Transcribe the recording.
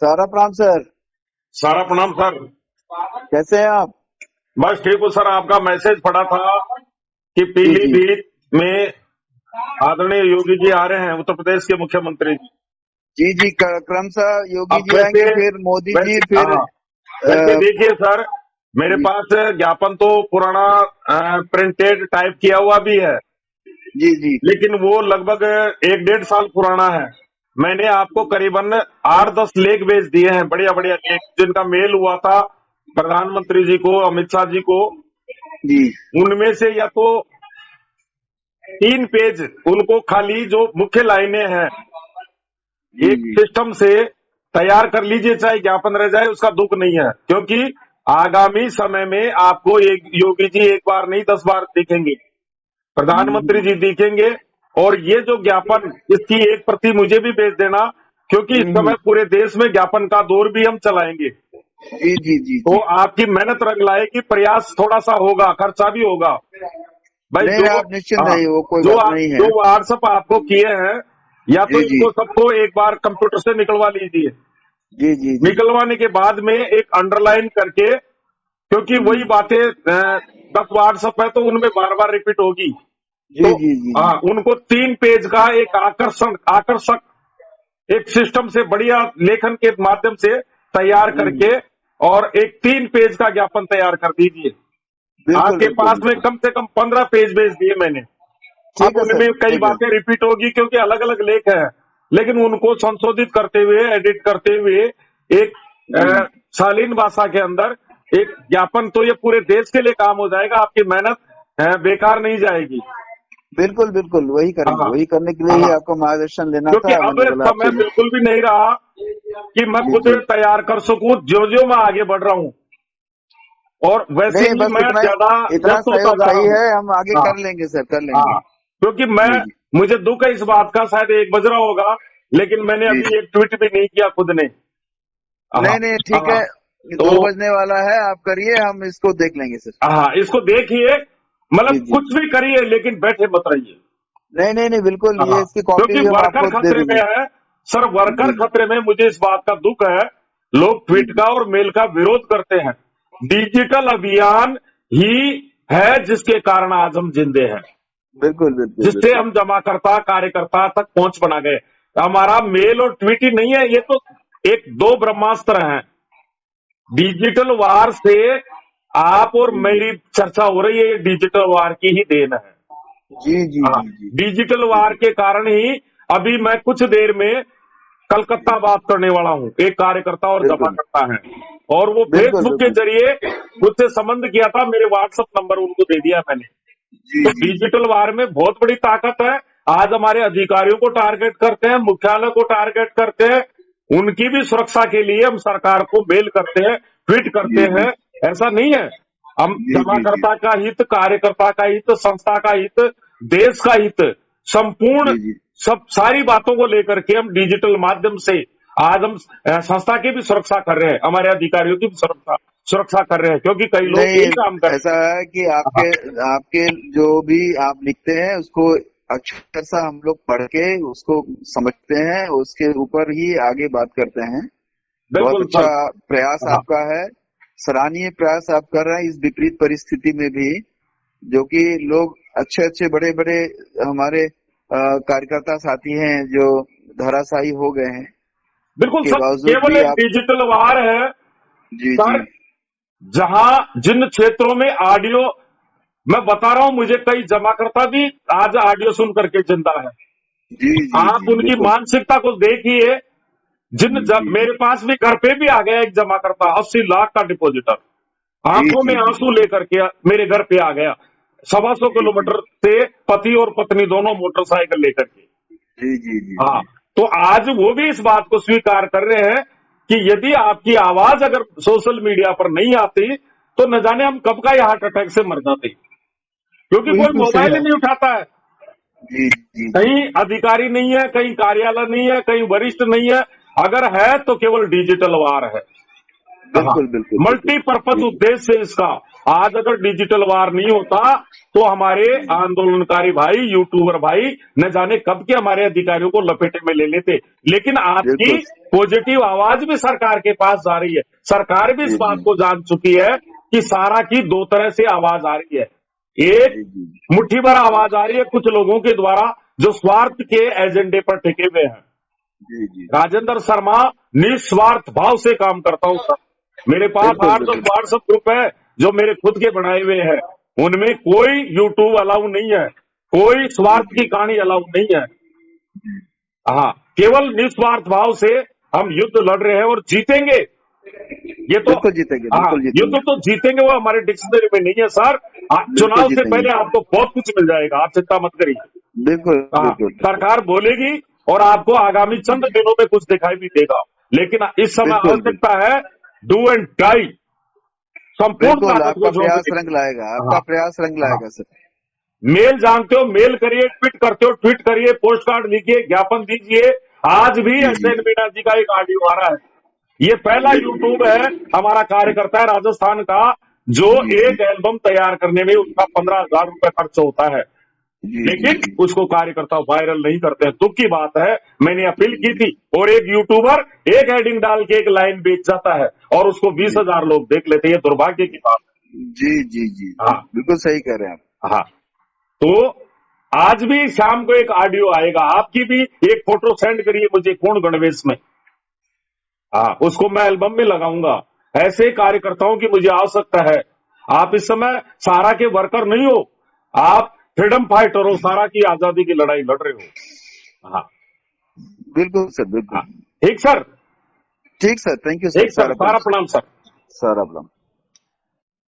सारा प्रणाम सर। सारा प्रणाम सर। कैसे हैं आप? बस ठीक हूँ सर। आपका मैसेज पड़ा था कि जी जी पीलीभीत में आदरणीय योगी जी आ रहे हैं, उत्तर प्रदेश के मुख्यमंत्री। जी जी क्रमशः योगी अब जी आएंगे, फिर मोदी जी, वैसे फिर हाँ, वैसे देखिए सर, मेरे जी पास ज्ञापन तो पुराना प्रिंटेड टाइप किया हुआ भी है, जी जी लेकिन वो लगभग 1-1.5 साल पुराना है। मैंने आपको करीबन 8-10 लेख भेज दिए हैं, बढ़िया बढ़िया लेख, जिनका मेल हुआ था प्रधानमंत्री जी को, अमित शाह जी को। जी उनमें से या तो 3 पेज उनको खाली जो मुख्य लाइनें हैं जी एक जी सिस्टम से तैयार कर लीजिए, चाहे ज्ञापन रह जाए, उसका दुख नहीं है। क्योंकि आगामी समय में आपको एक योगी जी एक बार नहीं 10 बार दिखेंगे, प्रधानमंत्री जी दिखेंगे। और ये जो ज्ञापन, इसकी एक प्रति मुझे भी भेज देना, क्योंकि इस हम्म, समय पूरे देश में ज्ञापन का दौर भी हम चलाएंगे। जी जी जी तो जी। आपकी मेहनत रंग लाएगी, प्रयास थोड़ा सा होगा, खर्चा भी होगा भाई। नहीं, आप निश्चिंत हाँ, रहिए, वो कोई जो बात आप नहीं जो है। व्हाट्सएप आपको किए हैं, या तो जी जी इनको सबको एक बार कंप्यूटर से निकलवा लीजिए। जी जी जी। निकलवाने के बाद में एक अंडरलाइन करके, क्योंकि वही हम्म, बातें 10 व्हाट्सएप है तो उनमें बार बार रिपीट होगी। जी तो जी जी जी। हाँ, उनको 3 पेज का एक आकर्षक एक सिस्टम से बढ़िया लेखन के माध्यम से तैयार हम्म, करके, और एक 3 पेज का ज्ञापन तैयार कर दीजिए। बिल्कुल आपके बिल्कुल पास में बिल्कुल। कम से कम 15 पेज भेज दिए मैंने। अब ठीक है सर, उनमें कई ठीक है। बातें रिपीट होगी, क्योंकि अलग अलग लेख है, लेकिन उनको संशोधित करते हुए, एडिट करते हुए, एक हम्म, शालीन भाषा के अंदर एक ज्ञापन, तो ये पूरे देश के लिए काम हो जाएगा। आपकी मेहनत बेकार नहीं जाएगी। बिल्कुल बिल्कुल, वही करेंगे, हाँ वही करने के लिए ही हाँ, आपको मार्गदर्शन लेना क्योंकि था, अब मैंने बोला समय आपसे। बिल्कुल भी नहीं रहा कि मैं जी खुद जी। तैयार कर सकूं, जो जो मैं आगे बढ़ रहा हूं, और वैसे नहीं, ही बस मैं ज्यादा इतना व्यस्त होता सहयोग जा रहा सही हूं। है, हम आगे हाँ कर लेंगे सर, कर लेंगे। हाँ, क्योंकि जी जी मुझे दुख है इस बात का, शायद 1 बज रहा होगा, लेकिन मैंने जी। अभी एक ट्वीट भी नहीं किया खुद ने। हाँ नहीं नहीं, ठीक हाँ, है। तो 2 बजने वाला है, आप करिए, हम इसको देख लेंगे सर। हाँ, इसको देखिए, जी मतलब जी। कुछ भी करिए, लेकिन बैठे मत रहिए। नहीं नहीं नहीं, बिल्कुल, ये हाँ, इसकी कॉपी क्योंकि भी हम वर्कर आपको दे खतरे में देंगे। है सर, वर्कर जी जी खतरे में। मुझे इस बात का दुख है, लोग जी ट्वीट जी। का और मेल का विरोध करते हैं। डिजिटल अभियान ही है जिसके कारण आज हम जिंदे हैं, बिल्कुल बिल्कुल जिससे बिल्कुल। हम जमाकर्ता कार्यकर्ता तक पहुंच बना गए। हमारा मेल और ट्वीट ही नहीं है, ये तो एक दो ब्रह्मास्त्र हैं। डिजिटल वार से आप और जी जी मेरी चर्चा हो रही है, ये डिजिटल वार की ही देन है। जी जी हाँ, जी जी डिजिटल जी वार जी के कारण ही अभी मैं कुछ देर में जी। कलकत्ता बात करने वाला हूं। एक कार्यकर्ता और बिल्कुल जमाकर्ता है, और वो बिल्कुल फेसबुक के बिल्कुल। जरिए मुझसे संबंध किया था, मेरे व्हाट्सएप नंबर उनको दे दिया मैंने। जी तो जी जी डिजिटल वार में बहुत बड़ी ताकत है। आज हमारे अधिकारियों को टारगेट करते हैं, मुख्यालय को टारगेट करते हैं, उनकी भी सुरक्षा के लिए हम सरकार को मेल करते हैं, ट्वीट करते जी जी हैं। ऐसा नहीं है, हम जी जी जी जमाकर्ता का हित, कार्यकर्ता का हित, संस्था का हित, देश का हित, संपूर्ण जी जी। सब सारी बातों को लेकर के हम डिजिटल माध्यम से आज हम संस्था की भी सुरक्षा कर रहे हैं, हमारे अधिकारियों की भी सुरक्षा कर रहे हैं, क्योंकि कई लोग नहीं, यही काम कर ऐसा है कि रहे आपके हैं। आपके जो भी आप लिखते हैं उसको अक्षर सा हम लोग पढ़ के उसको समझते हैं, उसके ऊपर ही आगे बात करते हैं। बहुत बिल्कुल अच्छा सर। प्रयास हाँ, आपका है, सराहनीय प्रयास आप कर रहे हैं इस विपरीत परिस्थिति में भी, जो कि लोग अच्छे अच्छे बड़े बड़े हमारे कार्यकर्ता साथी हैं जो धराशायी हो गए हैं, बिल्कुल के सर, बावजूद केवल भी एक आप। डिजिटल वार है जी जी सर। जहां जिन क्षेत्रों में ऑडियो, मैं बता रहा हूं, मुझे कई जमाकर्ता भी आज ऑडियो सुन करके जिंदा है। जी जी आप जी उनकी बिल्कुल। मानसिकता को देखिए। जी जी जी मेरे पास भी घर पे भी आ गया एक जमाकर्ता, 80 लाख का डिपॉजिटर, जी आंखों में जी जी आंसू लेकर के मेरे घर पे आ गया, 125 जी जी किलोमीटर से, पति और पत्नी दोनों मोटरसाइकिल लेकर के। जी जी जी हाँ, जी। तो आज वो भी इस बात को स्वीकार कर रहे हैं कि यदि आपकी आवाज अगर सोशल मीडिया पर नहीं आती, तो न जाने हम कब का ये हार्ट अटैक से मर जाते, क्योंकि कोई बिल्कुल सही मोबाइल ही बात। नहीं उठाता है। जी जी जी कहीं अधिकारी नहीं है, कहीं कार्यालय नहीं है, कहीं वरिष्ठ नहीं है, अगर है तो केवल डिजिटल वार है। बिल्कुल बिल्कुल। मल्टीपर्पज उद्देश्य है इसका। आज अगर डिजिटल वार नहीं होता तो हमारे आंदोलनकारी भाई, यूट्यूबर भाई न जाने कब के हमारे अधिकारियों को लपेटे में ले लेते। लेकिन आपकी बिल्कुल। पॉजिटिव आवाज भी सरकार के पास जा रही है। सरकार भी इस जी बात जी को जान चुकी है कि सारा की दो तरह से आवाज आ रही है। एक जी जी मुट्ठी भर आवाज आ रही है कुछ लोगों के द्वारा जो स्वार्थ के एजेंडे पर टिके हुए हैं। जी जी। राजेंद्र शर्मा निस्वार्थ भाव से काम करता हूं सर। मेरे पास बिल्कुल 8-10 बिल्कुल। व्हाट्सएप ग्रुप है जो मेरे खुद के बनाए हुए हैं। उनमें कोई यूट्यूब अलाउ नहीं है, कोई जी स्वार्थ जी की कहानी अलाउ नहीं है। जी। हाँ, केवल निस्वार्थ भाव से हम युद्ध लड़ रहे हैं और जीतेंगे। ये तो बिल्कुल जीतेंगे, हाँ, बिल्कुल युद्ध जीतेंगे। तो जीतेंगे वो हमारे डिक्शनरी में नहीं है सर। बिल्कुल चुनाव से जीतेंगे। पहले आपको बहुत कुछ मिल जाएगा, आप चिंता मत करिए। बिल्कुल हाँ, बिल्कुल बिल्कुल। सरकार बोलेगी और आपको आगामी चंद दिनों में कुछ दिखाई भी देगा। लेकिन इस समय बिल्कुल बिल्कुल। आवश्यकता है डू एंड डाई, संपूर्ण बिल्कुल ताकत को आपका झोंक प्रयास देगी। रंग लाएगा, आपका हाँ प्रयास रंग हाँ, लाएगा सर। मेल जानते हो, मेल करिए, ट्वीट करते हो, ट्वीट करिए, पोस्ट कार्ड लिखिए, ज्ञापन दीजिए। आज भी जी जी एसएन मीणा जी का एक ऑडियो आ रहा है। ये पहला जी यूट्यूब है हमारा कार्यकर्ता है राजस्थान का जो जी जी एक एल्बम तैयार करने में उसका 15,000 रुपए खर्च होता है। जी जी लेकिन जी। उसको कार्यकर्ता वायरल नहीं करते हैं। दुख की बात है, मैंने अपील की थी और एक यूट्यूबर एक हेडिंग डाल के एक लाइन बेच जाता है और उसको जी 20,000 लोग देख लेते हैं। ये दुर्भाग्य की बात जी जी जी। है। हाँ बिल्कुल सही कह रहे हैं आप। हाँ, तो आज भी शाम को एक ऑडियो आएगा, आपकी भी एक फोटो सेंड करिए मुझे पूर्ण गणवेश में। हाँ, उसको मैं एल्बम में लगाऊंगा। ऐसे कार्यकर्ताओं की मुझे आवश्यकता है। आप इस समय सारा के वर्कर नहीं हो, आप फ्रीडम फाइटर हो, सारा की आजादी की लड़ाई लड़ रहे हो। हाँ बिल्कुल सर, बिल्कुल। हाँ, ठीक सर, ठीक सर, थैंक यू सर, ठीक सर, सारा प्रणाम। सारा प्रणाम सर। सारा प्रणाम।